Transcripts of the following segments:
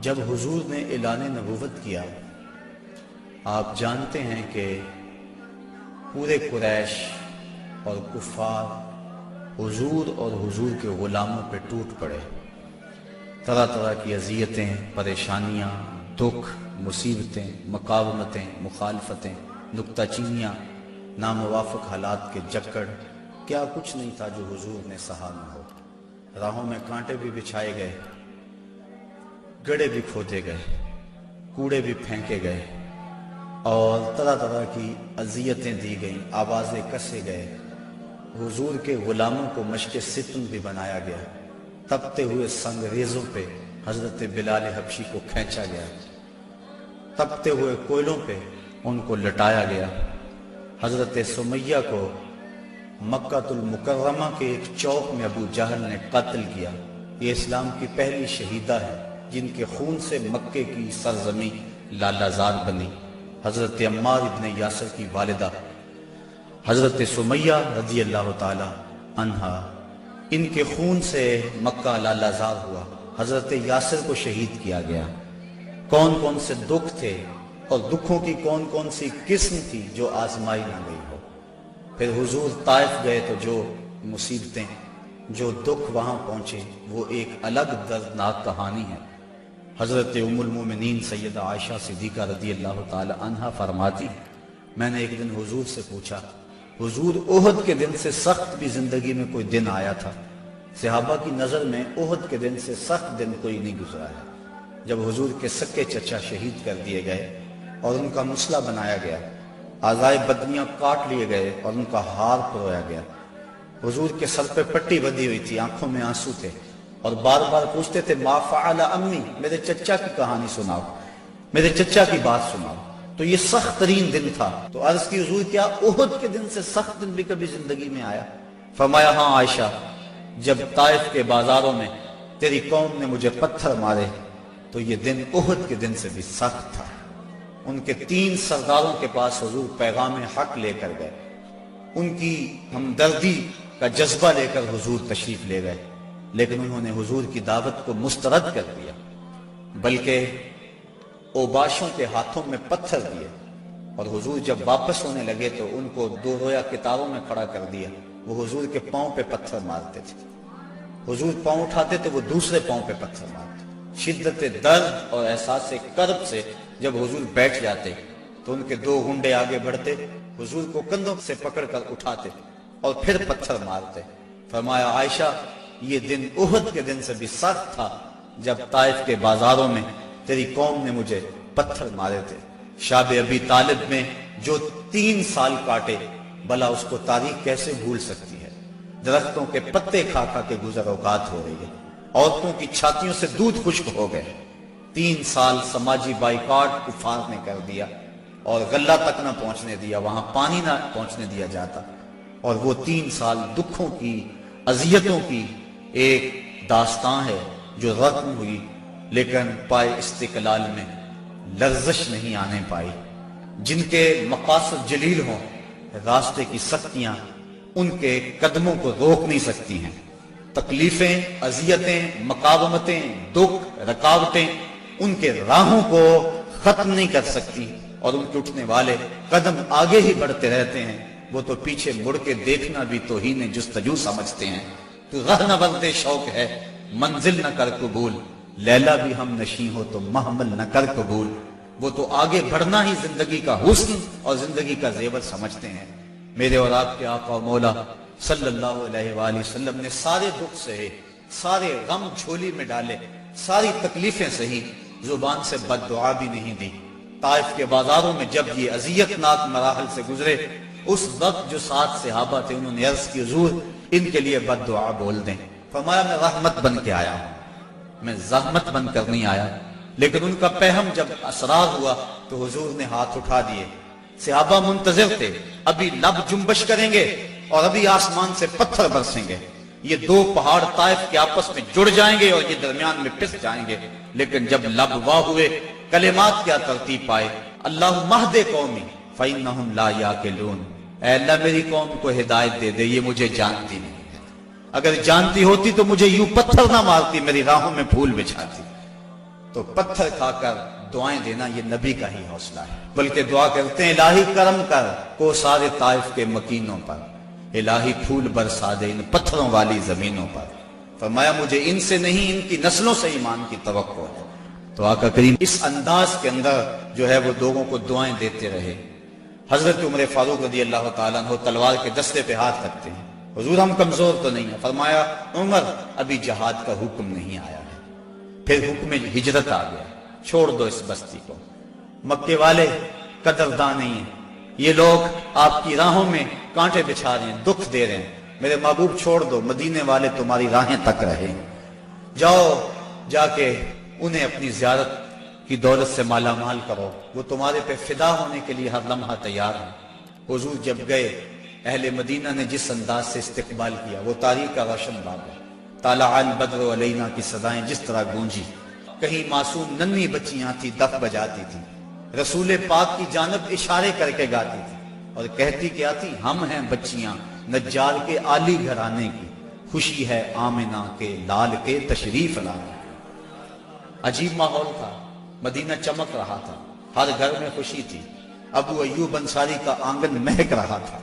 جب حضور نے اعلان نبوت کیا، آپ جانتے ہیں کہ پورے قریش اور کفار حضور اور حضور کے غلاموں پہ ٹوٹ پڑے۔ طرح طرح کی اذیتیں، پریشانیاں، دکھ، مصیبتیں، مقاومتیں، مخالفتیں، نکتہ چینیاں، ناموافق حالات کے جکڑ، کیا کچھ نہیں تھا جو حضور نے سہا نہ ہو۔ راہوں میں کانٹے بھی بچھائے گئے، گڑھے بھی کھودے گئے، کوڑے بھی پھینکے گئے، اور طرح طرح کی اذیتیں دی گئیں، آوازیں کسے گئے۔ حضور کے غلاموں کو مشق ستم بھی بنایا گیا۔ تپتے ہوئے سنگریزوں پہ حضرت بلال حبشی کو کھینچا گیا، تپتے ہوئے کوئلوں پہ ان کو لٹایا گیا۔ حضرت سمیہ کو مکہ المکرمہ کے ایک چوک میں ابو جہل نے قتل کیا۔ یہ اسلام کی پہلی شہیدہ ہے جن کے خون سے مکے کی سرزمین لالہ زار بنی۔ حضرت عمار ابن یاسر کی والدہ حضرت سمیہ رضی اللہ تعالی عنہا، ان کے خون سے مکہ لالہ زار ہوا۔ حضرت یاسر کو شہید کیا گیا۔ کون کون سے دکھ تھے اور دکھوں کی کون کون سی قسم تھی جو آزمائی نہ گئی ہو۔ پھر حضور طائف گئے تو جو مصیبتیں، جو دکھ وہاں پہنچے، وہ ایک الگ دردناک کہانی ہے۔ حضرت ام المومنین سیدہ عائشہ صدیقہ رضی اللہ تعالی عنہا فرماتی، میں نے ایک دن حضور سے پوچھا، حضور احد کے دن سے سخت بھی زندگی میں کوئی دن آیا تھا؟ صحابہ کی نظر میں احد کے دن سے سخت دن کوئی نہیں گزرا ہے۔ جب حضور کے سکے چچا شہید کر دیے گئے اور ان کا مسلح بنایا گیا، اعضائے بدنیاں کاٹ لیے گئے اور ان کا ہار پرویا گیا، حضور کے سر پہ پٹی بندھی ہوئی تھی، آنکھوں میں آنسو تھے، اور بار بار پوچھتے تھے ما فعل امی، میرے چچا کی کہانی سناؤ، میرے چچا کی بات سناؤ۔ تو یہ سخت ترین دن تھا۔ تو عرض کی حضور کیا احد کے دن سے سخت دن بھی کبھی زندگی میں آیا؟ فرمایا ہاں عائشہ، جب طائف کے بازاروں میں تیری قوم نے مجھے پتھر مارے تو یہ دن احد کے دن سے بھی سخت تھا۔ ان کے 3 سرداروں کے پاس حضور پیغام حق لے کر گئے، ان کی ہمدردی کا جذبہ لے کر حضور تشریف لے گئے، لیکن انہوں نے حضور کی دعوت کو مسترد کر دیا، بلکہ اوباشوں کے ہاتھوں میں پتھر دیے، اور حضور جب واپس ہونے لگے تو ان کو 2 رویا کتاروں میں کھڑا کر دیا۔ وہ حضور کے پاؤں پہ پتھر مارتے تھے، حضور پاؤں اٹھاتے تو وہ دوسرے پاؤں پہ پتھر مارتے۔ شدت درد اور احساس کرب سے جب حضور بیٹھ جاتے تو ان کے 2 گنڈے آگے بڑھتے، حضور کو کندھوں سے پکڑ کر اٹھاتے اور پھر پتھر مارتے۔ فرمایا عائشہ، یہ دن احد کے دن سے بھی سخت تھا جب طائف کے بازاروں میں تیری قوم نے مجھے پتھر مارے تھے۔ شاب ابی طالب میں جو 3 سال کاٹے، بھلا اس کو تاریخ کیسے بھول سکتی ہے؟ درختوں کے پتے کھا کھا کے گزر اوقات ہو رہی ہے، عورتوں کی چھاتیوں سے دودھ خشک ہو گئے۔ 3 سال سماجی بائیکاٹ کفار نے کر دیا، اور غلہ تک نہ پہنچنے دیا، وہاں پانی نہ پہنچنے دیا جاتا، اور وہ 3 سال دکھوں کی، اذیتوں کی ایک داستان ہے جو ختم ہوئی، لیکن پائے استقلال میں لرزش نہیں آنے پائی۔ جن کے مقاصد جلیل ہوں، راستے کی سختیاں ان کے قدموں کو روک نہیں سکتی ہیں۔ تکلیفیں، اذیتیں، مقاومتیں، دکھ، رکاوٹیں ان کے راہوں کو ختم نہیں کر سکتی، اور ان کے اٹھنے والے قدم آگے ہی بڑھتے رہتے ہیں۔ وہ تو پیچھے مڑ کے دیکھنا بھی توہین جستجو سمجھتے ہیں۔ تو راہ نہ بندے شوق ہے، منزل نہ کر قبول، لیلا بھی ہم نشیں ہو تو محمل نہ کر قبول۔ وہ تو آگے بڑھنا ہی زندگی کا حسن اور زندگی کا زیور سمجھتے ہیں۔ میرے اور آپ کے آقا و مولا صلی اللہ علیہ وآلہ وسلم نے سارے دکھ سہے، سارے غم جھولی میں ڈالے، ساری تکلیفیں سہی، زبان سے بد دعا بھی نہیں دی۔ طائف کے بازاروں میں جب یہ اذیت ناک مراحل سے گزرے، اس وقت جو 7 صحابہ تھے انہوں نے عرض کی حضور ان کے لیے بد دعا بول دیں۔ فرمایا میں رحمت بن کے آیا ہوں، میں زحمت بن کر نہیں آیا۔ لیکن ان کا پہم جب اسرار ہوا تو حضور نے ہاتھ اٹھا دیے۔ صحابہ منتظر تھے، ابھی لب جنبش کریں گے اور ابھی آسمان سے پتھر برسیں گے، یہ 2 پہاڑ طائف کے آپس میں جڑ جائیں گے اور یہ درمیان میں پس جائیں گے۔ لیکن جب لب واہ ہوئے، کلمات کیا ترتیب پائے، اللہم اہد قومی فإنہم لا یعقلون، اے اللہ میری قوم کو ہدایت دے دے، یہ مجھے جانتی نہیں ہے، اگر جانتی ہوتی تو مجھے یوں پتھر نہ مارتی، میری راہوں میں پھول بچھاتی۔ تو پتھر کھا کر دعائیں دینا یہ نبی کا ہی حوصلہ ہے، بلکہ دعا کرتے ہیں الہی کرم کر کو سارے طائف کے مکینوں پر، الہی پھول برسا دے ان پتھروں والی زمینوں پر۔ فرمایا مجھے ان سے نہیں ان کی نسلوں سے ایمان کی توقع ہے۔ تو آقا کریم اس انداز کے اندر جو ہے وہ لوگوں کو دعائیں دیتے رہے۔ حضرت عمر فاروق رضی اللہ تعالیٰ عنہ تلوار کے دستے پہ ہاتھ رکھتے ہیں، حضور ہم کمزور تو نہیں ہیں۔ فرمایا عمر ابھی جہاد کا حکم نہیں آیا ہے، پھر حکم ہجرت آ گیا، چھوڑ دو اس بستی کو، مکے والے قدردان نہیں ہیں، یہ لوگ آپ کی راہوں میں کانٹے بچھا رہے ہیں، دکھ دے رہے ہیں، میرے محبوب چھوڑ دو، مدینے والے تمہاری راہیں تک رہے، جاؤ جا کے انہیں اپنی زیارت کی دولت سے مالا مال کرو، وہ تمہارے پہ فدا ہونے کے لیے ہر لمحہ تیار ہیں۔ حضور جب گئے، اہل مدینہ نے جس انداز سے استقبال کیا وہ تاریخ کا روشن باب ہے۔ طالع البدر علینا کی صدائیں جس طرح گونجی، کہیں معصوم ننھی بچیاں تھی دف بجاتی تھی، رسول پاک کی جانب اشارے کر کے گاتی تھی اور کہتی کیا تھی، ہم ہیں بچیاں نجار کے عالی گھرانے کی، خوشی ہے آمنہ کے لال کے تشریف لانے۔ عجیب ماحول تھا، مدینہ چمک رہا تھا، ہر گھر میں خوشی تھی، ابو ایوب انصاری کا آنگن مہک رہا تھا،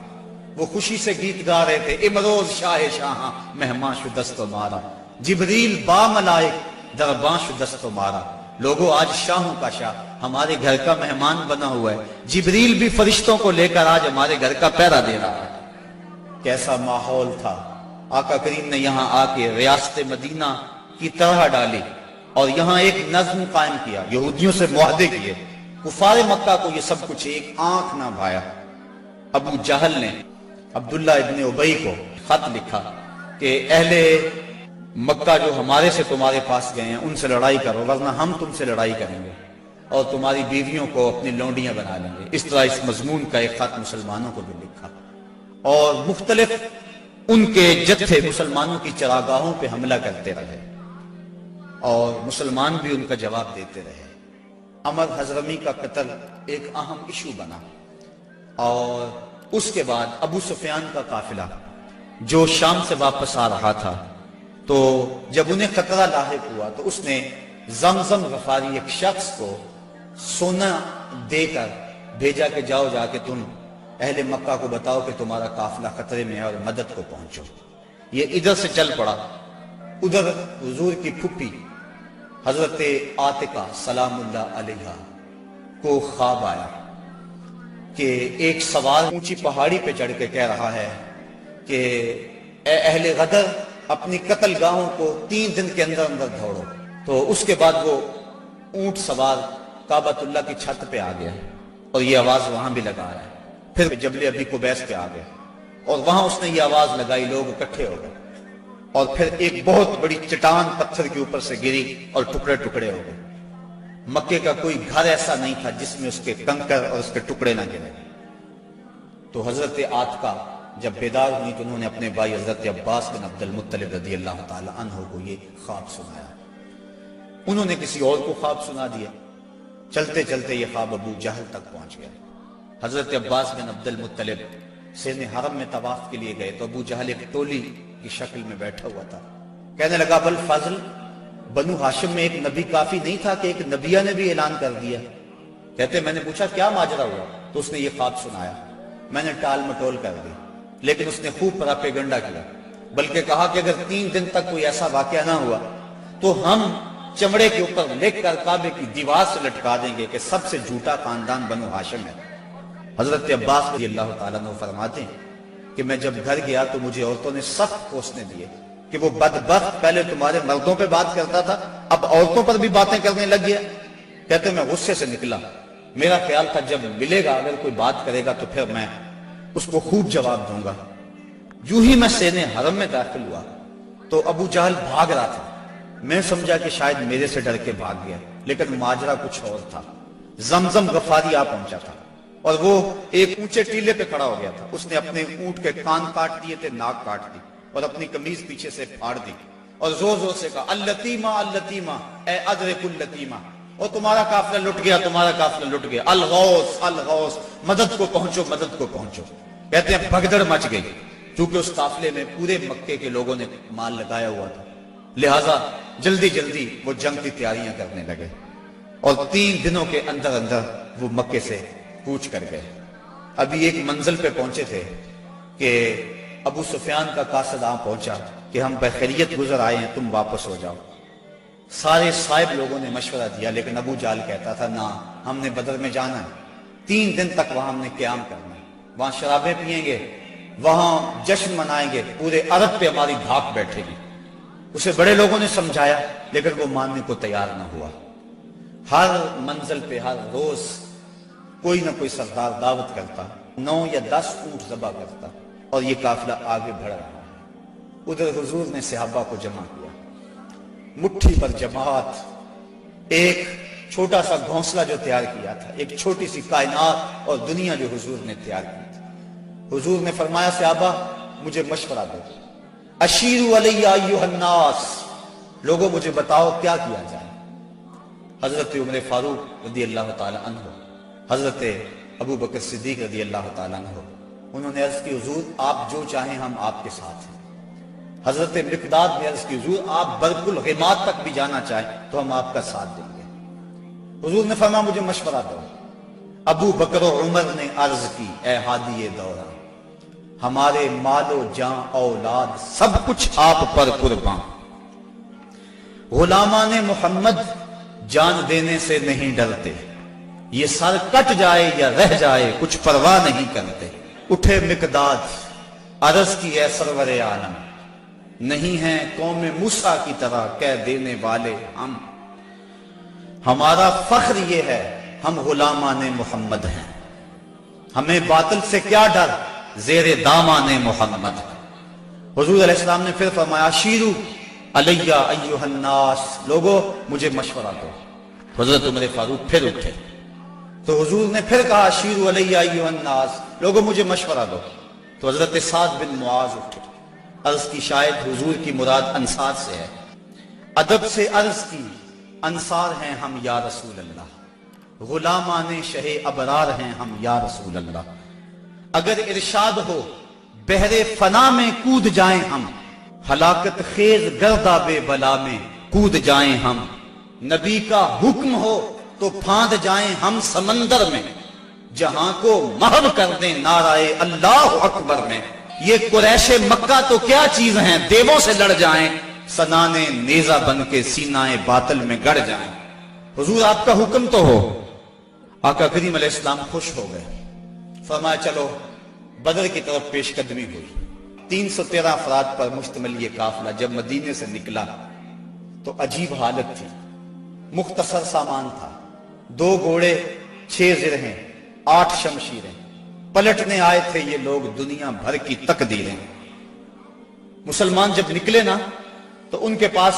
وہ خوشی سے گیت گا رہے تھے، امروز شاہ شاہاں مہمان شدست و مارا، جبریل با ملائک درباں شدست و مارا۔ لوگوں آج شاہوں کا شاہ ہمارے گھر کا مہمان بنا ہوا ہے، جبریل بھی فرشتوں کو لے کر آج ہمارے گھر کا پہرا دے رہا ہے۔ کیسا ماحول تھا! آقا کریم نے یہاں آ کے ریاست مدینہ کی طرح ڈالی اور یہاں ایک نظم قائم کیا، یہودیوں سے معاہدے کیے، کفار مکہ کو یہ سب کچھ ایک آنکھ نہ بھایا۔ ابو جہل نے عبداللہ ابن ابی کو خط لکھا کہ اہل مکہ جو ہمارے سے تمہارے پاس گئے ہیں ان سے لڑائی کرو، ورنہ ہم تم سے لڑائی کریں گے اور تمہاری بیویوں کو اپنی لونڈیاں بنا لیں گے۔ اس طرح اس مضمون کا ایک خط مسلمانوں کو بھی لکھا اور مختلف ان کے جتھے مسلمانوں کی چراگاہوں پہ حملہ کرتے رہے اور مسلمان بھی ان کا جواب دیتے رہے۔ عمر حضرمی کا قتل ایک اہم ایشو بنا اور اس کے بعد ابو سفیان کا قافلہ جو شام سے واپس آ رہا تھا، تو جب انہیں خطرہ لاحق ہوا تو اس نے زمزم غفاری ایک شخص کو سونا دے کر بھیجا کہ جاؤ جا کے تم اہل مکہ کو بتاؤ کہ تمہارا قافلہ خطرے میں ہے اور مدد کو پہنچو۔ یہ ادھر سے چل پڑا، ادھر حضور کی پھپھی حضرت عاتقہ سلام اللہ علیہا کو خواب آیا کہ ایک سوار اونچی پہاڑی پہ چڑھ کے کہہ رہا ہے کہ اے اہل غدر اپنی قتل گاہوں کو 3 دن کے اندر اندر دوڑو۔ تو اس کے بعد وہ اونٹ سوار کعبۃ اللہ کی چھت پہ آ گیا اور یہ آواز وہاں بھی لگا رہا ہے، پھر جبل ابی قبیس پہ آ گیا اور وہاں اس نے یہ آواز لگائی، لوگ اکٹھے ہو گئے اور پھر ایک بہت بڑی چٹان پتھر کے اوپر سے گری اور ٹکڑے ٹکڑے ہو گئے۔ مکے کا کوئی گھر ایسا نہیں تھا جس میں اس کے کنکر اور اس کے ٹکڑے نہ گرے۔ تو حضرت عاتقہ جب بیدار ہوئی تو انہوں نے اپنے بھائی حضرت عباس بن عبد المطلب رضی اللہ تعالی عنہ کو یہ خواب سنایا، انہوں نے کسی اور کو خواب سنا دیا، چلتے چلتے یہ خواب ابو جہل تک پہنچ گیا۔ حضرت عباس بن عبد المطلب سین حرم میں طواف کے لیے گئے تو ابو جہل ایک ٹولی کی شکل میں بیٹھا ہوا تھا، کہنے لگا بل فضل بنو ہاشم میں ایک نبی کافی نہیں تھا کہ ایک نبیہ نے بھی اعلان کر دیا؟ کہتے میں نے پوچھا کیا ماجرا ہوا؟ تو اس نے یہ خواب سنایا، میں نے ٹال مٹول کر دی، لیکن اس نے خوب پراپیگنڈا کیا، بلکہ کہا کہ اگر 3 دن تک کوئی ایسا واقعہ نہ ہوا تو ہم چمڑے کے اوپر لکھ کر کعبے کی دیوار سے لٹکا دیں گے کہ سب سے جھوٹا خاندان بنو ہاشم ہے۔ حضرت عباس رضی اللہ تعالیٰ عنہ فرماتے ہیں کہ میں جب گھر گیا تو مجھے عورتوں نے سخت کوسنے دیے کہ وہ بدبخت پہلے تمہارے مردوں پہ بات کرتا تھا اب عورتوں پر بھی باتیں کرنے لگ گیا۔ کہتے میں غصے سے نکلا، میرا خیال تھا جب ملے گا اگر کوئی بات کرے گا تو پھر میں اس کو خوب جواب دوں گا۔ یوں ہی میں سین حرم میں داخل ہوا تو ابو جہل بھاگ رہا تھا، میں سمجھا کہ شاید میرے سے ڈر کے بھاگ گیا، لیکن ماجرا کچھ اور تھا۔ زمزم غفاری آ پہنچا تھا اور وہ ایک اونچے ٹیلے پہ کھڑا ہو گیا تھا، اس نے اپنے اونٹ کے کان کاٹ دیے تھے، ناک کاٹ دی اور اپنی قمیض پیچھے سے پھاڑ دی اور زور زور سے کہا اللتیمہ اللتیمہ اے ادرک اللتیمہ، اور تمہارا قافلہ لٹ گیا، تمہارا قافلہ لٹ گیا، الغوث الغوث، مدد کو پہنچو مدد کو پہنچو۔ کہتے ہیں بھگدڑ مچ گئی، کیونکہ اس قافلے میں پورے مکے کے لوگوں نے مال لگایا ہوا تھا، لہٰذا جلدی جلدی وہ جنگ کی تیاریاں کرنے لگے اور 3 دنوں کے اندر اندر وہ مکے سے کوچ کر گئے۔ ابھی ایک منزل پہ پہنچے تھے کہ ابو سفیان کا قاصد پہنچا کہ ہم بخیریت گزر آئے ہیں، تم واپس ہو جاؤ۔ سارے صاحب لوگوں نے مشورہ دیا، لیکن ابو جہل کہتا تھا نہ، ہم نے بدر میں جانا ہے، 3 دن تک وہاں ہم نے قیام کرنا ہے، وہاں شرابیں پئیں گے، وہاں جشن منائیں گے، پورے عرب پہ ہماری دھاک بیٹھے گی۔ اسے بڑے لوگوں نے سمجھایا لیکن وہ ماننے کو تیار نہ ہوا۔ ہر منزل پہ ہر روز کوئی نہ کوئی سردار دعوت کرتا، 9 یا 10 اونٹ ذبح کرتا اور یہ قافلہ آگے بڑھ رہا ہے۔ ادھر حضور نے صحابہ کو جمع کیا، مٹھی پر جماعت، ایک چھوٹا سا گھونسلہ جو تیار کیا تھا، ایک چھوٹی سی کائنات اور دنیا جو حضور نے تیار کی تھی۔ حضور نے فرمایا صحابہ مجھے مشورہ دو، اشیروا علی ایھا الناس، لوگوں مجھے بتاؤ کیا کیا جائے۔ حضرت عمر فاروق رضی اللہ تعالی عنہ، حضرت ابو بکر صدیق رضی اللہ تعالی عنہ، انہوں نے عرض کی حضور آپ جو چاہیں ہم آپ کے ساتھ ہیں۔ حضرت مقداد نے عرض کی حضور آپ برق الغماد تک بھی جانا چاہیں تو ہم آپ کا ساتھ دیں گے۔ حضور نے فرمایا مجھے مشورہ دو۔ ابو بکر و عمر نے عرض کی اے ہادی دورہ، ہمارے مال و جان اولاد سب کچھ آپ پر قربان، غلامان محمد جان دینے سے نہیں ڈرتے، یہ سر کٹ جائے یا رہ جائے کچھ پرواہ نہیں کرتے۔ اٹھے مقداد، عرض کی اے سرور عالم، نہیں ہیں قوم موسیٰ کی طرح کہہ دینے والے ہم، ہمارا فخر یہ ہے ہم غلامان محمد ہیں، ہمیں باطل سے کیا ڈر، زیر دامان محمد۔ حضور علیہ السلام نے پھر فرمایا شیرو علیہ ایھا الناس، لوگو مجھے مشورہ دو۔ حضرت عمر فاروق پھر اٹھے تو حضور نے پھر کہا شیرو علیہ ایھا الناس، لوگو مجھے مشورہ دو۔ تو حضرت سعد بن معاذ اٹھے، عرض کی شاید حضور کی مراد انصار سے ہے، ادب سے عرض کی انصار ہیں ہم یا رسول اللہ، غلامان شہ ابرار ہیں ہم یا رسول اللہ، اگر ارشاد ہو بحر فنا میں کود جائیں ہم، ہلاکت خیز گرداب بلا میں کود جائیں ہم، نبی کا حکم ہو تو پھاند جائیں ہم سمندر میں، جہاں کو محو کر دیں نعرہ اللہ اکبر میں، یہ قریش مکہ تو کیا چیز ہیں، دیووں سے لڑ جائیں، سنانے نیزہ بن کے سینہ باطل میں گڑ جائیں۔ حضور آپ کا حکم تو ہو۔ آقا کریم علیہ السلام خوش ہو گئے، فرمایا چلو بدر کی طرف پیش قدمی ہوئی۔ 313 افراد پر مشتمل یہ قافلہ جب مدینے سے نکلا تو عجیب حالت تھی، مختصر سامان تھا، 2 گھوڑے، 6 زرہیں، 8 شمشیریں، پلٹنے آئے تھے یہ لوگ دنیا بھر کی تقدیریں۔ مسلمان جب نکلے نا تو ان کے پاس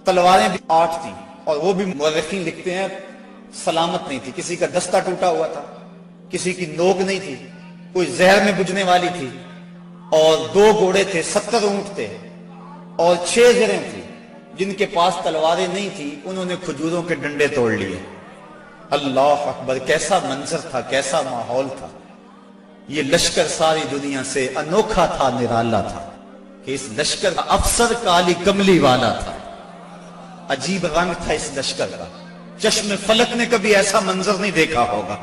تلواریں بھی 8 تھیں، اور وہ بھی مورخین لکھتے ہیں سلامت نہیں تھی، کسی کا دستہ ٹوٹا ہوا تھا، کسی کی نوک نہیں تھی، کوئی زہر میں بجھنے والی تھی، اور 2 گھوڑے تھے، 70 اونٹ تھے، اور 6 زریں تھی۔ جن کے پاس تلواریں نہیں تھی انہوں نے کھجوروں کے ڈنڈے توڑ لیے۔ اللہ اکبر، کیسا منظر تھا، کیسا ماحول تھا۔ یہ لشکر ساری دنیا سے انوکھا تھا، نرالا تھا کہ اس لشکر کا افسر کالی کملی والا تھا، عجیب رنگ تھا اس لشکر کا، چشم فلک نے کبھی ایسا منظر نہیں دیکھا ہوگا۔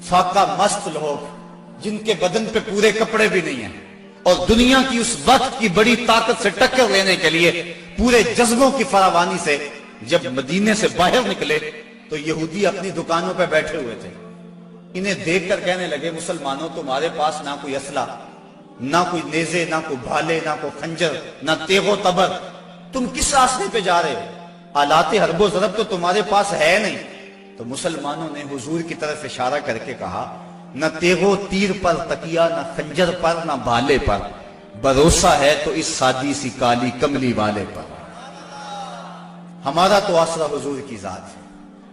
فاقہ مست لوگ جن کے بدن پہ پورے کپڑے بھی نہیں ہیں، اور دنیا کی اس وقت کی بڑی طاقت سے ٹکر لینے کے لیے پورے جذبوں کی فراوانی سے جب مدینے سے باہر نکلے تو یہودی اپنی دکانوں پہ بیٹھے ہوئے تھے۔ انہیں دیکھ کر کہنے لگے مسلمانوں تمہارے پاس نہ کوئی اسلحہ، نہ کوئی نیزے، نہ کوئی بھالے، نہ کوئی خنجر، نہ تیغ و تبر، تم کس راستے پہ جا رہے ہو؟ آلات حرب و ضرب تو تمہارے پاس ہے نہیں۔ تو مسلمانوں نے حضور کی طرف اشارہ کر کے کہا نہ تیغ و تیر پر تکیہ، نہ خنجر پر، نہ بھالے پر، بھروسہ ہے تو اس سادی سی کالی کملی والے پر۔ ہمارا تو آسرا حضور کی ذات ہے،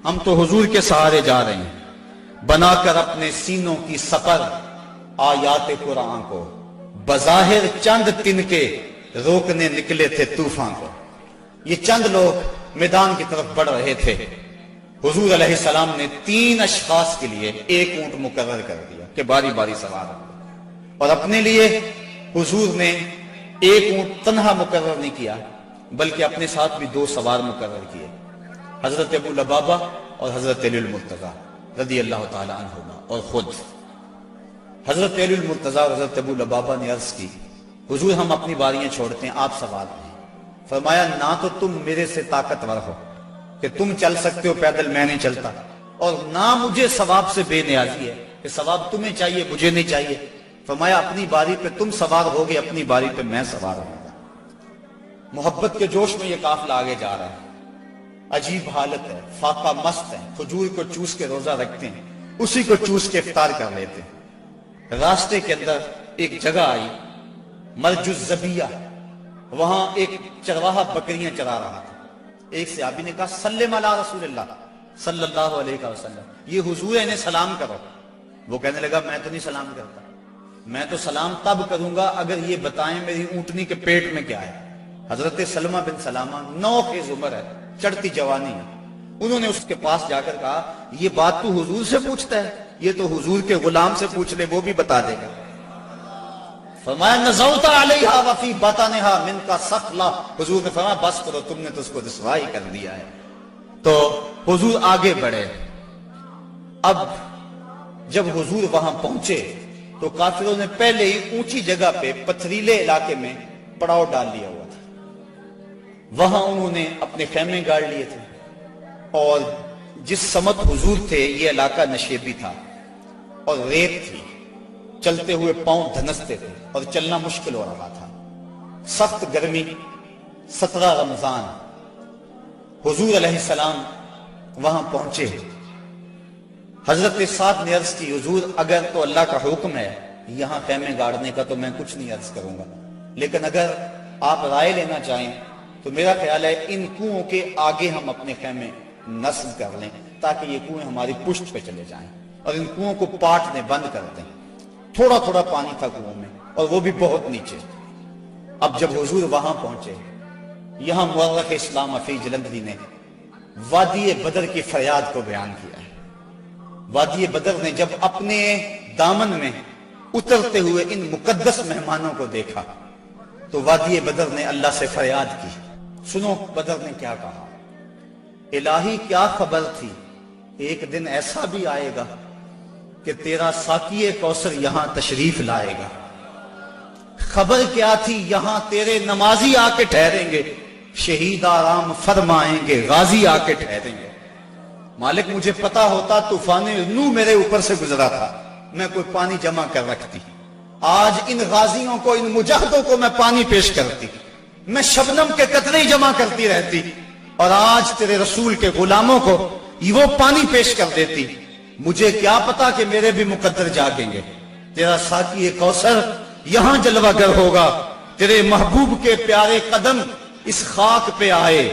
ہم تو حضور کے سہارے جا رہے ہیں، بنا کر اپنے سینوں کی سپر آیات قرآن کو، بظاہر چند تن کے روکنے نکلے تھے طوفان کو۔ یہ چند لوگ میدان کی طرف بڑھ رہے تھے، حضور علیہ السلام نے 3 اشخاص کے لیے 1 اونٹ مقرر کر دیا کہ باری باری سوار ہو، اور اپنے لیے حضور نے 1 اونٹ تنہا مقرر نہیں کیا، بلکہ اپنے ساتھ بھی 2 سوار مقرر کیے، حضرت ابو لبابہ اور حضرت علی المرتضیٰ رضی اللہ تعالی عنہما، اور خود حضرت علی المرتضیٰ اور حضرت ابو لبابہ نے عرض کی، حضور ہم اپنی باریاں چھوڑتے ہیں، آپ سوار ہیں۔ فرمایا نہ تو تم میرے سے طاقتور ہو کہ تم چل سکتے ہو پیدل، میں نہیں چلتا، اور نہ مجھے ثواب سے بے نیازی ہے کہ ثواب تمہیں چاہیے مجھے نہیں چاہیے۔ فرمایا اپنی باری پہ تم سوار ہوگے، اپنی باری پہ میں سوار ہوں گا۔ محبت کے جوش میں یہ قافلہ آگے جا رہا ہے، عجیب حالت ہے، فاقہ مست ہے، کھجور کو چوس کے روزہ رکھتے ہیں، اسی کو چوس کے افطار کر لیتے ہیں۔ راستے کے اندر ایک جگہ آئی مرج الزبیہ، وہاں ایک چرواہا بکریاں چرا رہا تھا۔ ایک صحابی نے کہا سلم علی رسول اللہ صلی اللہ علیہ وسلم، یہ حضور ہے انہیں سلام کرو۔ وہ کہنے لگا میں تو نہیں سلام کرتا، میں تو سلام تب کروں گا اگر یہ بتائیں میری اونٹنی کے پیٹ میں کیا ہے۔ حضرت سلمہ بن سلامہ 9 خیز عمر ہے، چڑھتی جوانی ہے، انہوں نے اس کے پاس جا کر کہا یہ بات تو حضور سے پوچھتا ہے، یہ تو حضور کے غلام سے پوچھ لے وہ بھی بتا دے گا۔ فرمایا نزوت علیہا وفی بطنہا منک ثقلا، حضور نے فرمایا بس کرو تم نے تو اس کو رسوائی کر دیا ہے۔ تو حضور آگے بڑھے۔ اب جب حضور وہاں پہنچے تو کافروں نے پہلے ہی اونچی جگہ پہ پتھریلے علاقے میں پڑاؤ ڈال لیا ہوا تھا، وہاں انہوں نے اپنے خیمے گاڑ لیے تھے، اور جس سمت حضور تھے یہ علاقہ نشیبی تھا اور ریت تھی، چلتے ہوئے پاؤں دھنستے تھے اور چلنا مشکل ہو رہا تھا، سخت گرمی، 17 رمضان۔ حضور علیہ السلام وہاں پہنچے، حضرت سعد نے عرض کی حضور اگر تو اللہ کا حکم ہے یہاں خیمے گاڑنے کا تو میں کچھ نہیں عرض کروں گا، لیکن اگر آپ رائے لینا چاہیں تو میرا خیال ہے ان کنووں کے آگے ہم اپنے خیمے نصب کر لیں تاکہ یہ کنویں ہماری پشت پہ چلے جائیں، اور ان کنووں کو پاٹنے بند کر دیں۔ تھوڑا تھوڑا پانی تھا کنووں میں اور وہ بھی بہت نیچے۔ اب جب حضور وہاں پہنچے، یہاں مورخ اسلام عفی جلندری نے وادی بدر کی فریاد کو بیان کیا ہے۔ وادی بدر نے جب اپنے دامن میں اترتے ہوئے ان مقدس مہمانوں کو دیکھا تو وادی بدر نے اللہ سے فریاد کی۔ سنو بدر نے کیا کہا، الہی کیا خبر تھی ایک دن ایسا بھی آئے گا کہ تیرا ساقی کوثر یہاں تشریف لائے گا، خبر کیا تھی یہاں تیرے نمازی آ کے ٹھہریں گے، شہید آرام فرمائیں گے، غازی آ کے ٹھہریں گے۔ مالک مجھے پتا ہوتا طوفان نوح میرے اوپر سے گزرا تھا، میں کوئی پانی جمع کر رکھتی، آج ان غازیوں کو ان مجاہدوں کو میں پانی پیش کرتی، میں شبنم کے قطرے ہی جمع کرتی رہتی، اور آج تیرے رسول کے غلاموں کو وہ پانی پیش کر دیتی۔ مجھے کیا پتا کہ میرے بھی مقدر جاگیں گے، تیرا ساقی کوثر یہاں جلوہ گر ہوگا، تیرے محبوب کے پیارے قدم اس خاک پہ آئے،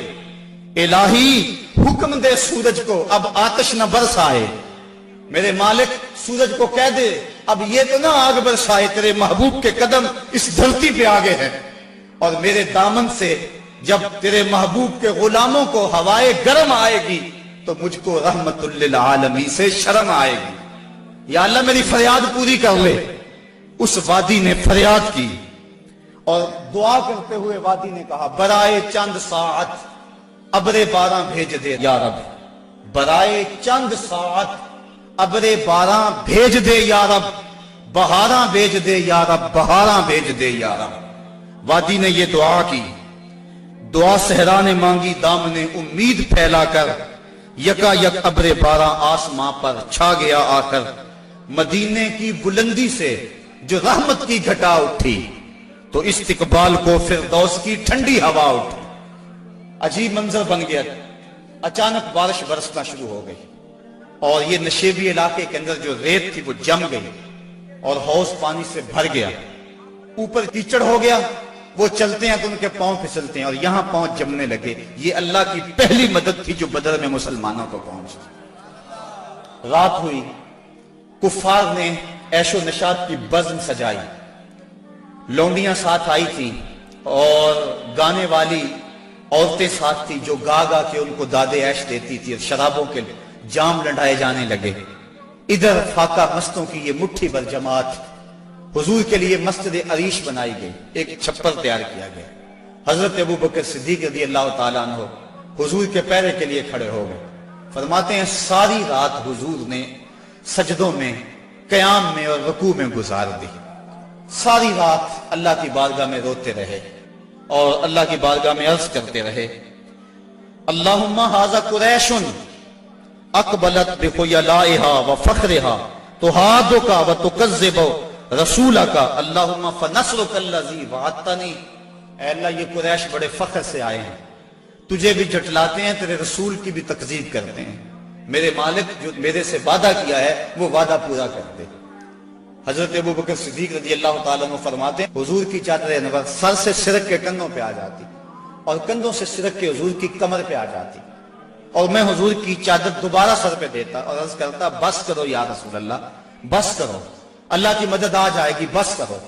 الہی حکم دے سورج کو اب آتش نہ برسائے، میرے مالک سورج کو کہہ دے اب یہ تو نہ آگ برسائے، تیرے محبوب کے قدم اس دھرتی پہ آگے ہیں، اور میرے دامن سے جب تیرے محبوب کے غلاموں کو ہوائے گرم آئے گی تو مجھ کو رحمت للعالمین سے شرم آئے گی، یا اللہ میری فریاد پوری کر لے۔ اس وادی نے فریاد کی اور دعا کرتے ہوئے وادی نے کہا برائے چند ساعت ابر بارہ بھیج دے یا رب، برائے چند ساعت ابر بارہ بھیج دے یا رب، بہاراں بھیج دے یا رب، بہاراں بھیج دے یا رب۔ وادی نے یہ دعا کی، دعا صحرا نے مانگی دامن امید پھیلا کر، یکا یک ابر بارہ آسماں پر چھا گیا آ کر، مدینے کی بلندی سے جو رحمت کی گھٹا اٹھی تو استقبال کو فردوس کی ٹھنڈی ہوا اٹھی۔ عجیب منظر بن گیا، اچانک بارش برسنا شروع ہو گئی اور یہ نشیبی علاقے کے اندر جو ریت تھی وہ جم گئی اور حوض پانی سے بھر گیا، اوپر کیچڑ ہو گیا، وہ چلتے ہیں تو ان کے پاؤں پھسلتے ہیں اور یہاں پاؤں جمنے لگے۔ یہ اللہ کی پہلی مدد تھی جو بدر میں مسلمانوں کو پہنچی۔ رات ہوئی، کفار نے عیش و نشاط کی بزم سجائی، لونڈیاں ساتھ آئی تھی اور گانے والی عورتیں ساتھ تھی جو گا گا کے ان کو داد عیش دیتی تھی، اور شرابوں کے جام لڑائے جانے لگے۔ ادھر فاقہ مستوں کی یہ مٹھی بھر جماعت، حضور کے لیے مسجد عریش بنائی گئی، ایک چھپر تیار کیا گیا، حضرت ابو بکر صدیق رضی اللہ تعالیٰ عنہ حضور کے پیرے کے لیے کھڑے ہو گئے. فرماتے ہیں ساری رات حضور نے سجدوں میں، قیام میں اور رکوع میں گزار دی. ساری رات اللہ کی بارگاہ میں روتے رہے اور اللہ کی بارگاہ میں عرض کرتے رہے، اللہم ھذا قریش اقبلت بخیلائھا وفخرھا تحادک وتکذب رسولک اللہم فنصرک الذی وعدتنی. اے اللہ یہ قریش بڑے فخر سے آئے ہیں، تجھے بھی جھٹلاتے ہیں، تیرے رسول کی بھی تکذیب کرتے ہیں. میرے مالک جو میرے سے وعدہ کیا ہے وہ وعدہ پورا کر دے. حضرت ابو بکر صدیق رضی اللہ تعالیٰ عنہ فرماتے ہیں حضور کی چادر انور سر سے سرک کے کندھوں پہ آ جاتی اور کندھوں سے سرک کے حضور کی کمر پہ آ جاتی، اور میں حضور کی چادر دوبارہ سر پہ دیتا اور عرض کرتا بس کرو یا رسول اللہ، بس کرو، اللہ کی مدد آ جائے گی، بس کرو.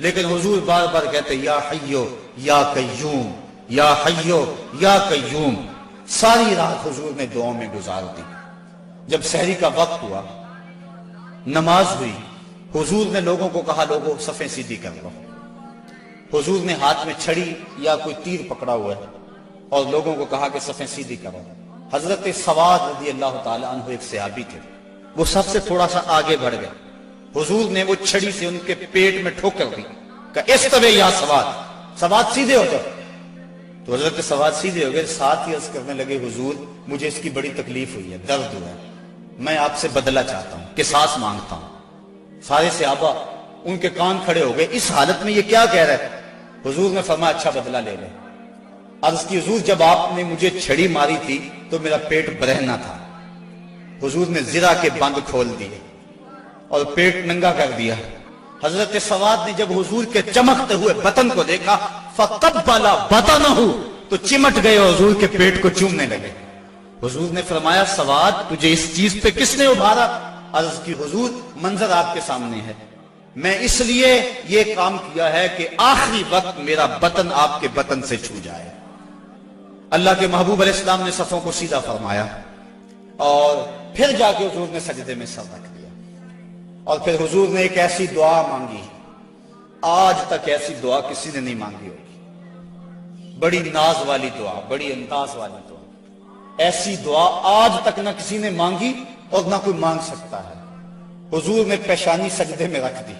لیکن حضور بار بار کہتے یا حیو یا قیوم، یا حیو یا قیوم. ساری رات حضور نے دعاؤں میں گزار دی. جب سحری کا وقت ہوا، نماز ہوئی، حضور نے لوگوں کو کہا لوگوں صفیں سیدھی کر لو. حضور نے ہاتھ میں چھڑی یا کوئی تیر پکڑا ہوا ہے اور لوگوں کو کہا کہ صفیں سیدھی کرو. حضرت سواد رضی اللہ تعالیٰ عنہ ایک صحابی تھے، وہ سب سے تھوڑا سا آگے بڑھ گئے. حضور نے وہ چھڑی سے ان کے پیٹ میں ٹھوکر دی کہ استوی یا سواد، سواد سیدھے ہو جاؤ. تو حضرت سواد سیدھے ہو گئے، ساتھ ہی عرض کرنے لگے حضور مجھے اس کی بڑی تکلیف ہوئی ہے، درد ہوا ہے، میں آپ سے بدلہ چاہتا ہوں، قصاص مانگتا ہوں. سارے صحابہ ان کے کان کھڑے ہو گئے، اس حالت میں یہ کیا کہہ رہے ہیں؟ حضور نے فرمایا اچھا بدلہ لے لیں. عرض کی حضور جب آپ نے مجھے چھڑی ماری تھی تو میرا پیٹ برہنہ تھا. حضور نے زرہ کے بند کھول دیے اور پیٹ ننگا کر دیا. حضرت سواد نے جب حضور کے چمکتے ہوئے بطن کو دیکھا فقبل بطنہ، تو چمٹ گئے اور حضور کے پیٹ کو چومنے لگے. حضور نے فرمایا سواد تجھے اس چیز پہ کس نے ابھارا؟ عرض کی حضور منظر آپ کے سامنے ہے، میں اس لیے یہ کام کیا ہے کہ آخری وقت میرا بطن آپ کے بطن سے چھو جائے. اللہ کے محبوب علیہ السلام نے صفوں کو سیدھا فرمایا اور پھر جا کے حضور نے سجدے میں سر رکھ دیا اور پھر حضور نے ایک ایسی دعا مانگی، آج تک ایسی دعا کسی نے نہیں مانگی ہوگی. بڑی ناز والی دعا، بڑی انداز والی دعا، ایسی دعا آج تک نہ کسی نے مانگی اور نہ کوئی مانگ سکتا ہے. حضور نے پیشانی سجدے میں رکھ دی،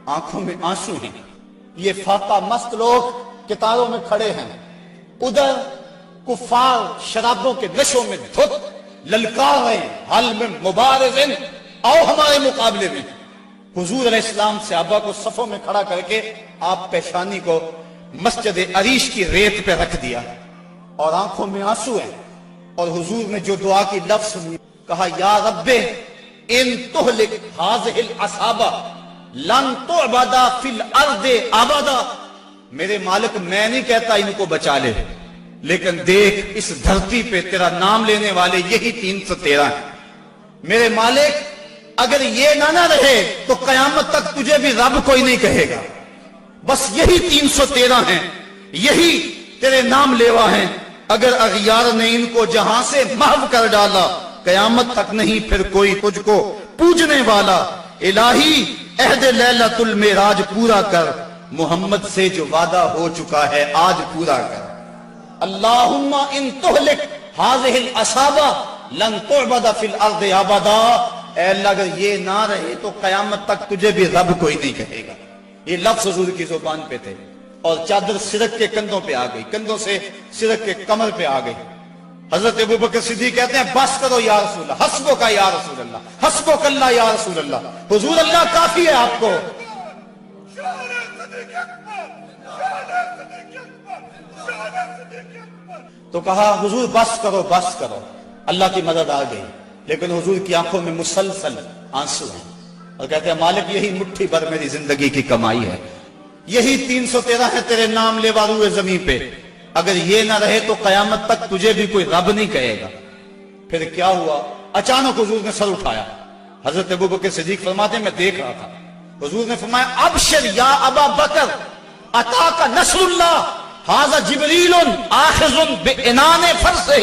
آنکھوں میں آنسو ہیں. یہ فاقہ مست لوگ کتاروں میں کھڑے ہیں، ادھر کفار شرابوں کے نشوں میں دھت للکار رہے ہیں، حل میں مبارزن آؤ ہمارے مقابلے میں. حضور علیہ السلام صحابہ کو صفوں میں کھڑا کر کے آپ پیشانی کو مسجد عریش کی ریت پہ رکھ دیا اور آنکھوں میں آنسو ہیں. اور حضور نے جو دعا کی لفظ سنی، کہا یا رب ان تہلک ہذہ العصابہ لن تعبد فی الارض ابدا. میرے مالک میں نہیں کہتا ان کو بچا لے، لیکن دیکھ اس دھرتی پہ تیرا نام لینے والے یہی 313 ہیں. میرے مالک اگر یہ نہ رہے تو قیامت تک تجھے بھی رب کوئی نہیں کہے گا. بس یہی 313 ہیں، یہی تیرے نام لیوا ہیں. اگر اغیار نے ان کو جہاں سے محو کر ڈالا قیامت تک نہیں پھر کوئی تجھ کو پوجنے والا. الہی عہد لیلۃ المعراج پورا کر، محمد سے جو وعدہ ہو چکا ہے آج پورا کر. اللہم ان تہلک ہذہ العصابہ لن تعبد فی الارض ابدا. اے اللہ اگر یہ نہ رہے تو قیامت تک تجھے بھی رب کوئی نہیں کہے گا. یہ لفظ حضور کی زبان پہ تھے اور چادر سرک کے کندھوں پہ آ گئی، کندھوں سے سرک کے کمر پہ آ گئی. حضرت ابو بکر صدیق کہتے ہیں بس کرو یا رسول اللہ، حسبک یا رسول اللہ، حسبک اللہ یا رسول اللہ، حضور اللہ کافی ہے آپ کو. تو کہا حضور بس کرو بس کرو. اللہ کی مدد آ گئی، لیکن حضور کی آنکھوں میں مسلسل آنسو ہیں اور کہتے ہیں مالک یہی مٹھی بھر میری زندگی کی کمائی ہے، یہی 313 ہے تیرے نام لیوا روئے زمین پہ. اگر یہ نہ رہے تو قیامت تک تجھے بھی کوئی رب نہیں کہے گا. پھر کیا ہوا؟ اچانک حضور نے سر اٹھایا. حضرت ابو بکر صدیق فرماتے ہیں میں دیکھ رہا تھا، حضور نے فرمایا ابشر یا ابا بکر اتاک نصر اللہ ھذا جبریل آخذ بعنان فرسہ.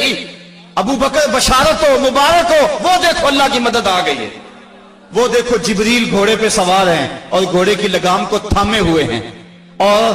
ابو بکر بشارت ہو، مبارک ہو، وہ دیکھو اللہ کی مدد آ گئی ہے. وہ دیکھو جبریل گھوڑے پہ سوار ہیں اور گھوڑے کی لگام کو تھامے ہوئے ہیں اور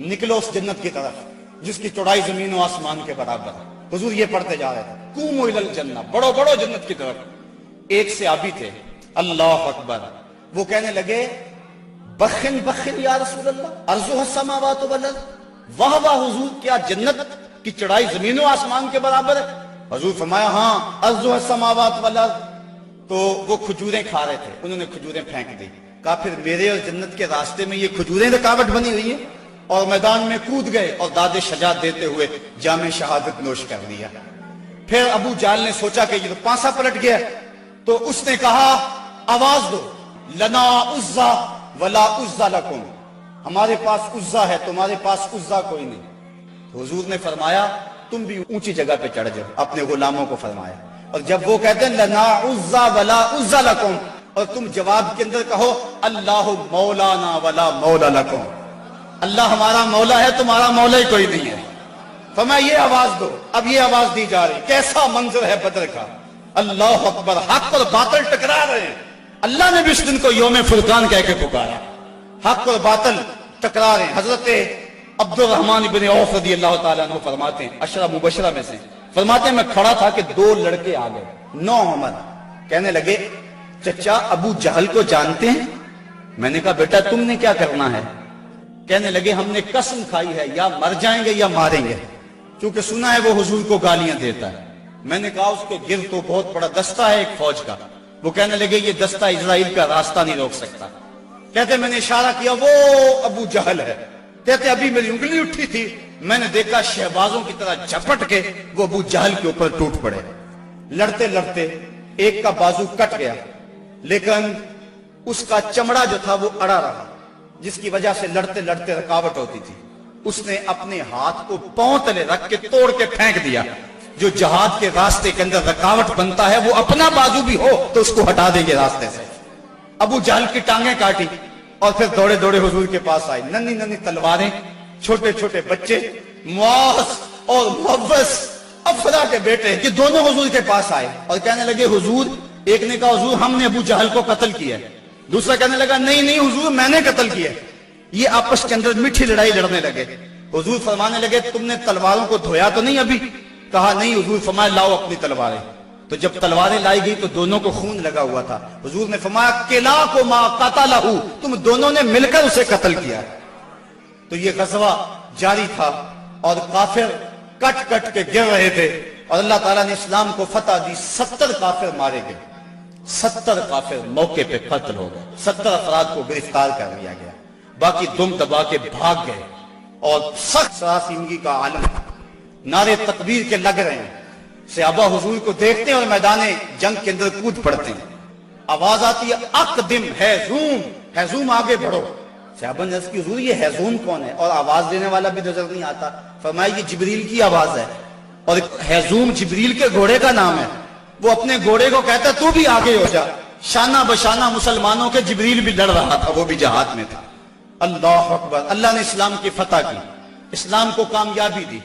نکلو اس جنت کی طرف جس کی چوڑائی زمین و آسمان کے برابر ہے۔ حضور یہ پڑھتے جا رہے تھے، قوموا الی الجنہ، بڑو بڑو جنت کی طرف۔ ایک صحابی تھے، اللہ اکبر، وہ کہنے لگے بخن بخن یا رسول اللہ، ارضها السماوات والارض، واہ واہ حضور، کیا جنت کی چڑھائی زمین و آسمان کے برابر ہے؟ حضور فرمایا ہاں، ارضها السماوات والارض۔ تو وہ کھجوریں کھا رہے تھے، انہوں نے کھجوریں پھینک دی، کہا پھر میرے اور جنت کے راستے میں یہ کھجوریں رکاوٹ بنی ہوئی ہیں، اور میدان میں کود گئے اور داد شجاعت دیتے ہوئے جام شہادت نوش کر لیا۔ پھر ابو جہل نے سوچا کہ یہ تو پانسا پلٹ گیا، تو اس نے کہا آواز دو، لنا عزا ولا عزا لکم، ہمارے پاس عزا ہے، تمہارے پاس عزا کوئی نہیں۔ تو حضور نے فرمایا تم بھی اونچی جگہ پہ چڑھ جاؤ، اپنے غلاموں کو فرمایا، اور جب وہ کہتے ہیں لنا عزا ولا عزا لکم، اور تم جواب کے اندر کہو اللہ مولانا ولا مولا لکم، اللہ ہمارا مولا ہے، تمہارا مولا ہی کوئی نہیں ہے۔ فرمایا یہ آواز دو، اب یہ آواز دی جا رہی، کیسا منظر ہے بدر کا، اللہ اکبر، حق اور باطل ٹکرا رہے ہیں۔ اللہ نے بھی اس دن کو یوم فرقان کہہ کے پکارا، حق اور باطل ٹکرا رہے ہیں۔ حضرت عبد الرحمن بن عوف رضی اللہ تعالیٰ عنہ فرماتے ہیں، عشرہ مبشرہ میں سے، فرماتے ہیں میں کھڑا تھا کہ دو لڑکے آ گئے، نوعمر، کہنے لگے چچا ابو جہل کو جانتے ہیں؟ میں نے کہا بیٹا تم نے کیا کرنا ہے؟ کہنے لگے ہم نے قسم کھائی ہے یا مر جائیں گے یا ماریں گے، کیونکہ سنا ہے وہ حضور کو گالیاں دیتا ہے۔ میں نے کہا اس کے گرد تو بہت بڑا دستہ ہے ایک فوج کا۔ وہ کہنے لگے یہ دستہ اسرائیل کا راستہ نہیں روک سکتا۔ کہتے میں نے اشارہ کیا وہ ابو جہل ہے۔ کہتے ابھی میری انگلی اٹھی تھی، میں نے دیکھا شہبازوں کی طرح جھپٹ کے وہ ابو جہل کے اوپر ٹوٹ پڑے۔ لڑتے لڑتے ایک کا بازو کٹ گیا، لیکن اس کا چمڑا جو تھا وہ اڑا رہا، جس کی وجہ سے لڑتے لڑتے رکاوٹ ہوتی تھی۔ اس نے اپنے ہاتھ کو پاؤں تلے رکھ کے توڑ کے پھینک دیا۔ جو جہاد کے راستے کے اندر رکاوٹ بنتا ہے وہ اپنا بازو بھی ہو تو اس کو ہٹا دیں گے راستے سے۔ ابو جہل کی ٹانگیں کاٹی اور پھر دوڑے دوڑے حضور کے پاس آئے، ننھی ننھی تلواریں، چھوٹے چھوٹے بچے، معاذ اور محوذ افرا کے بیٹے، یہ دونوں حضور کے پاس آئے اور کہنے لگے حضور، ایک نے کہا حضور ہم نے ابو جہل کو قتل کیا ہے، دوسرا کہنے لگا نہیں نہیں حضور میں نے قتل کیا ہے۔ یہ آپس کے اندر میٹھی لڑائی لڑنے لگے۔ حضور فرمانے لگے تم نے تلواروں کو دھویا تو نہیں ابھی؟ کہا نہیں حضور۔ فرمایا لاؤ اپنی تلواریں۔ تو جب تلواریں لائی گئی تو دونوں کو خون لگا ہوا تھا۔ حضور نے فرمایا کلاکما قتلہ، تم دونوں نے مل کر اسے قتل کیا۔ تو یہ غزوہ جاری تھا اور کافر کٹ کٹ کے گر رہے تھے اور اللہ تعالیٰ نے اسلام کو فتح دی۔ 70 کافر مارے گئے، 70 کافر موقع پہ قتل ہو گئے، 70 افراد کو گرفتار کر لیا گیا، باقی دم دبا کے بھاگ گئے اور سخت سراسیمگی کا عالم، نعرے تکبیر کے لگ رہے ہیں۔ صحابہ حضور کو دیکھتے ہیں اور میدان جنگ کے اندر کود پڑتے ہیں۔ آواز آتی ہے اقدم ہیزوم، ہیزوم آگے بڑھو۔ صحابہ نے عرض کی حضور یہ ہیزوم کون ہے؟ اور آواز دینے والا بھی نظر نہیں آتا۔ فرمایا یہ جبریل کی آواز ہے، اور ہیزوم جبریل کے گھوڑے کا نام ہے۔ وہ اپنے گھوڑے کو کہتا ہے تو بھی آگے ہو جا۔ شانہ بشانہ مسلمانوں کے جبریل بھی لڑ رہا تھا، وہ بھی جہاد میں تھا۔ اللہ اکبر، اللہ نے اسلام کی فتح کی، اسلام کو کامیابی دی۔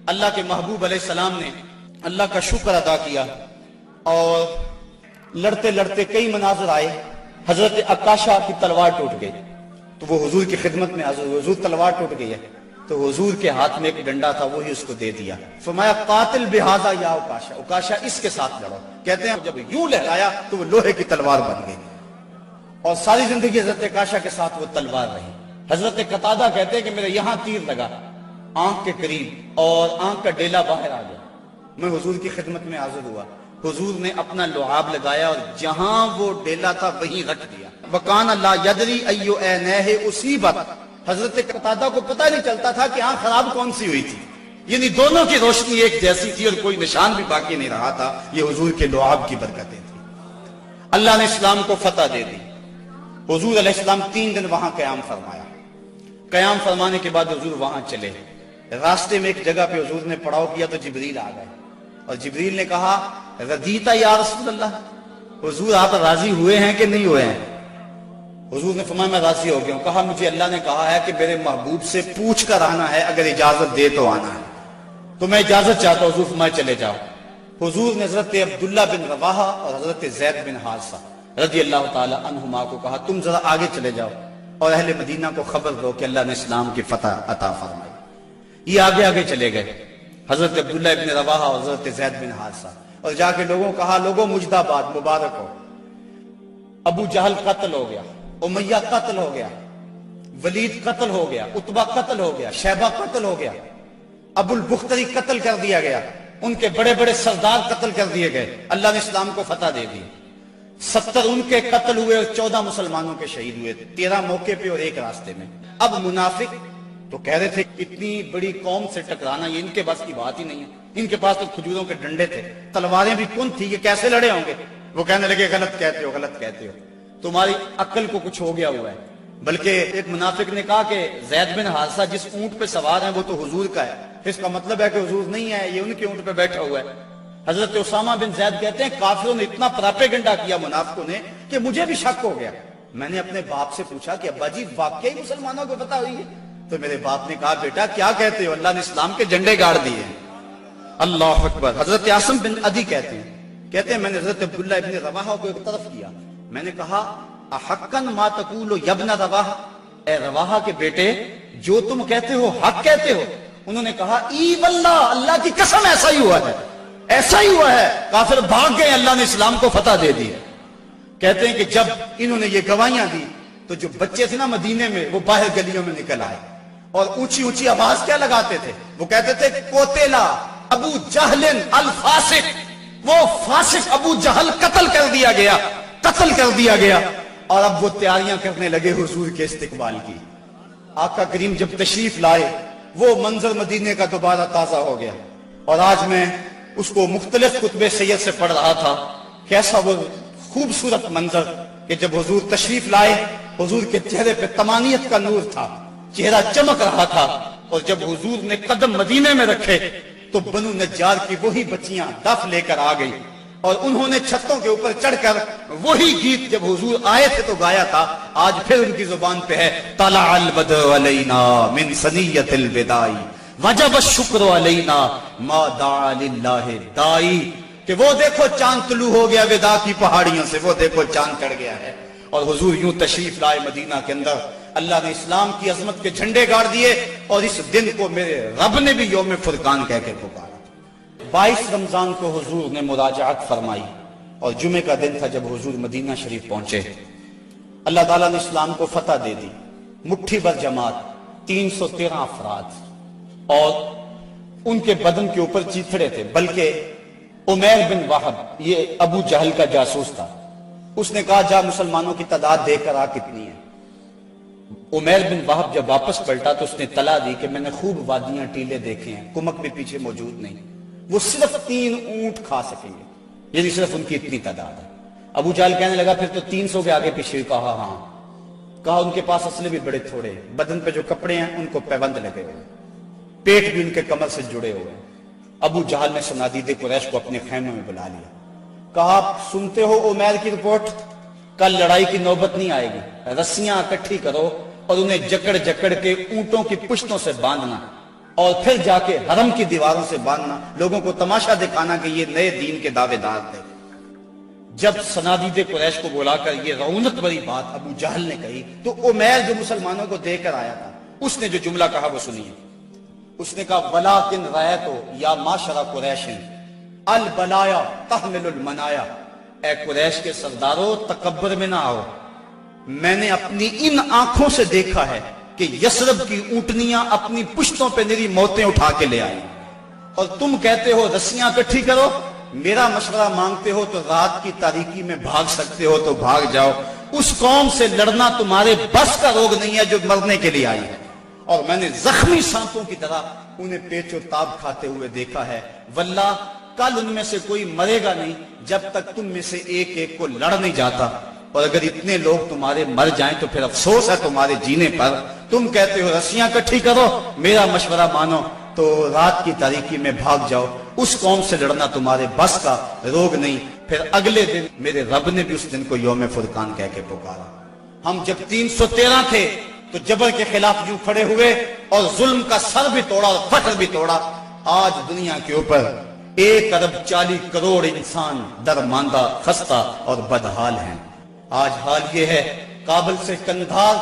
اللہ کے محبوب علیہ السلام نے اللہ کا شکر ادا کیا اور لڑتے لڑتے کئی مناظر آئے۔ حضرت عکاشہ کی تلوار ٹوٹ گئی تو وہ حضور کی خدمت میں حضور، حضور تلوار ٹوٹ گئی ہے تو حضور کے ہاتھ میں ایک ڈنڈا تھا، وہی اس کو دے دیا۔ فرمایا قاتل بہذا یا عکاشہ، عکاشہ اس کے ساتھ لڑو۔ کہتے ہیں جب یوں لہرایا تو وہ لوہے کی تلوار بن گئی اور ساری زندگی حضرت عکاشہ کے ساتھ وہ تلوار رہی۔ حضرت قتادہ کہتے ہیں کہ میرے یہاں تیر لگا آنکھ کے قریب اور آنکھ کا ڈیلا باہر آ گیا۔ میں حضور کی خدمت میں حاضر ہوا، حضور نے اپنا لعاب لگایا اور جہاں وہ ڈیلا تھا وہیں رکھ دیا۔ وَقَانَ لَا يَدْرِي أَيُّ عَيْنَيْهِ أُصِيبَتْ، حضرت قتادہ کو پتہ نہیں چلتا تھا کہ آنکھ خراب کون سی ہوئی تھی، یعنی دونوں کی روشنی ایک جیسی تھی اور کوئی نشان بھی باقی نہیں رہا تھا۔ یہ حضور کے لعاب کی برکتیں تھیں۔ اللہ نے اسلام کو فتح دے دی۔ حضور علیہ السلام 3 دن وہاں قیام فرمایا۔ قیام فرمانے کے بعد حضور وہاں چلے، راستے میں ایک جگہ پہ حضور نے پڑاؤ کیا تو جبریل آ گئے اور جبریل نے کہا رضیتا یا رسول اللہ، حضور آپ راضی ہوئے ہیں کہ نہیں ہوئے ہیں؟ حضور نے فرمایا میں راضی ہو گیا ہوں۔ کہا مجھے اللہ نے کہا ہے کہ میرے محبوب سے پوچھ کر آنا ہے، اگر اجازت دے تو آنا ہے، تو میں اجازت چاہتا ہوں۔ حضور فرمایا چلے جاؤ۔ حضور نے حضرت عبداللہ بن رواحہ اور حضرت زید بن حارثہ رضی اللہ تعالی عنہما کو کہا تم ذرا آگے چلے جاؤ۔ اور اہل مدینہ کو خبر دو کہ اللہ نے اسلام کی فتح عطا فرمائی۔ یہ آگے آگے چلے گئے، حضرت عبداللہ ابن رواحہ اور حضرت زید بن حارثہ، اور جا کے لوگوں کہا، لوگوں مجدہ باد، مبارک ہو، ابو جہل قتل ہو گیا، امیہ قتل ہو گیا، ولید قتل ہو گیا، عتبہ قتل ہو گیا، شیبہ قتل ہو گیا، ابو البختری قتل کر دیا گیا، ان کے بڑے بڑے سردار قتل کر دیے گئے، اللہ نے اسلام کو فتح دے دی۔ 70 ان کے قتل ہوئے اور 14 مسلمانوں کے شہید ہوئے، 13 موقع پہ اور ایک راستے میں۔ اب منافق تو کہہ رہے تھے اتنی بڑی قوم سے ٹکرانا یہ ان کے بس کی بات ہی نہیں ہے، ان کے پاس تو کھجوروں کے ڈنڈے تھے، تلواریں بھی کن تھی، یہ کیسے لڑے ہوں گے؟ وہ کہنے لگے غلط کہتے ہو، غلط کہتے ہو، تمہاری عقل کو کچھ ہو گیا ہوا ہے۔ بلکہ ایک منافق نے کہا کہ زید بن حارثہ جس اونٹ پہ سوار ہیں وہ تو حضور کا ہے، اس کا مطلب ہے کہ حضور نہیں ہے، یہ ان کے اونٹ پہ بیٹھا ہوا ہے۔ حضرت اسامہ بن زید کہتے ہیں کافروں نے اتنا پراپیگنڈا کیا منافقوں نے کہ مجھے بھی شک ہو گیا۔ میں نے اپنے باپ سے پوچھا کہ ابا جی واقعی مسلمانوں کو پتہ ہوئی ہے؟ تو میرے باپ نے کہا بیٹا کیا کہتے ہو، اللہ نے اسلام کے جھنڈے گاڑ دیے ہیں۔ اللہ اکبر۔ حضرت عاصم بن عدی کہتے ہیں میں نے حضرت عبداللہ ابن رواحہ کو ایک طرف کیا، میں نے کہا احقن ما تقول یا ابن رواحہ، اے رواحہ کے بیٹے جو تم کہتے ہو حق کہتے ہو؟ انہوں نے کہا ای واللہ، اللہ کی قسم ایسا ہی ہوا ہے، ایسا ہی ہوا ہے۔ کافر بھاگ گئے، اللہ نے اسلام کو فتح دے دی ہے۔ کہتے ہیں کہ جب انہوں نے یہ گواہیاں دی تو جو بچے تھے نا مدینے میں وہ باہر گلیوں میں نکل آئے اور اونچی اونچی آواز کیا لگاتے تھے؟ وہ کہتے تھے قتلا ابو جہل الفاسق، وہ فاسق ابو جہل قتل کر دیا گیا، قتل کر دیا گیا۔ اور اب وہ تیاریاں کرنے لگے حضور کے استقبال کی۔ آقا کریم جب تشریف لائے وہ منظر مدینے کا دوبارہ تازہ ہو گیا، اور آج میں اس کو مختلف کتب سید سے پڑھ رہا تھا۔ کیسا وہ خوبصورت منظر کہ جب حضور تشریف لائے، حضور کے چہرے پہ طمانیت کا نور تھا، چہرہ چمک رہا تھا، اور جب حضور نے قدم مدینے میں رکھے تو بنو نجار کی وہی بچیاں دف لے کر آ گئی، اور انہوں نے چھتوں کے اوپر چڑھ کر وہی گیت جب حضور آئے تھے تو گایا تھا، آج پھر ان کی زبان پہ ہے طلع البدر علینا من ثنیۃ الوداع وجب الشکر علینا ما دعا للہ دائی، کہ وہ دیکھو چاند طلوع ہو گیا وداع کی پہاڑیوں سے، وہ دیکھو چاند چڑھ گیا ہے۔ اور حضور یوں تشریف لائے مدینہ کے اندر، اللہ نے اسلام کی عظمت کے جھنڈے گاڑ دیے، اور اس دن کو میرے رب نے بھی یوم فرقان کہہ کے پکارا۔ 22 رمضان کو حضور نے مراجعت فرمائی، اور جمعے کا دن تھا جب حضور مدینہ شریف پہنچے۔ اللہ تعالیٰ نے اسلام کو فتح دے دی، مٹھی بھر جماعت، 313 افراد، اور ان کے بدن کے اوپر چیتھڑے تھے۔ بلکہ عمیر بن وہب، یہ ابو جہل کا جاسوس تھا، اس نے کہا جا مسلمانوں کی تعداد دے کر آ کتنی ہے۔ عمیر بن وہب جب واپس پلٹا تو اس نے طلاع دی کہ میں نے خوب وادیاں ٹیلے دیکھے ہیں، کمک بھی پیچھے موجود نہیں، وہ صرف 3 اونٹ کھا سکیں گے، یعنی صرف ان کی اتنی تعداد ہے۔ ابو جہل کہنے لگا پھر تو 300 کے آگے پیچھے۔ کہا ہاں، کہا ان کے پاس اسلحے بھی بڑے تھوڑے، بدن پہ جو کپڑے ہیں ان کو پیبند لگے ہوئے، پیٹ بھی ان کے کمر سے جڑے ہوئے۔ ابو جہل نے صنادید قریش کو اپنے خیمے میں بلا لیا، کہا سنتے ہو عمیر کی رپورٹ، کل لڑائی کی نوبت نہیں آئے گی، رسیاں اکٹھی کرو اور انہیں جکڑ جکڑ کے اونٹوں کی پشتوں سے باندھنا، اور پھر جا کے حرم کی دیواروں سے باندھنا، لوگوں کو تماشا دکھانا کہ یہ نئے دین کے دعوے دار تھے۔ جب صنادید قریش کو بلا کر یہ رعونت بری بات ابو جہل نے کہی تو عمیر جو مسلمانوں کو دے کر آیا تھا اس نے جو جملہ کہا وہ سنیے۔ اس نے کہا وَلَٰكِنْ رَأَيْتُ يَا مَعْشَرَ قُرَيْشٍ الْبَلَايَا تَحْمِلُ الْمَنَايَا، اے قریش کے سردارو تکبر میں نہ آؤ، میں نے اپنی ان آنکھوں سے دیکھا ہے کہ یثرب کی اونٹنیاں اپنی پشتوں پہ نری موتیں اٹھا کے لے آئی، اور تم کہتے ہو رسیاں اکٹھی کرو، میرا مشورہ مانگتے ہو تو رات کی تاریکی میں بھاگ سکتے ہو تو بھاگ جاؤ، اس قوم سے لڑنا تمہارے بس کا روگ نہیں ہے جو مرنے کے لیے آئی ہے۔ اور میں نے زخمی سانپوں کی طرح انہیں پیچ و تاب کھاتے ہوئے دیکھا ہے، واللہ کل ان میں سے کوئی مرے گا نہیں جب تک تم میں سے ایک ایک کو لڑ نہیں جاتا، اور اگر اتنے لوگ تمہارے مر جائیں تو پھر افسوس ہے تمہارے جینے پر۔ تم کہتے ہو رسیاں اکٹھی کرو، میرا مشورہ مانو تو رات کی تاریکی میں بھاگ جاؤ، اس قوم سے لڑنا تمہارے بس کا روگ نہیں۔ پھر اگلے دن میرے رب نے بھی اس دن کو یوم فرقان کہہ کے پکارا۔ ہم جب 313 تھے تو جبر کے خلاف یوں کھڑے ہوئے اور ظلم کا سر بھی توڑا اور فخر بھی توڑا۔ آج دنیا کے اوپر 1 ارب 40 کروڑ انسان درماندہ، خستہ اور بدحال ہیں۔ آج حال یہ ہے کابل سے کندھار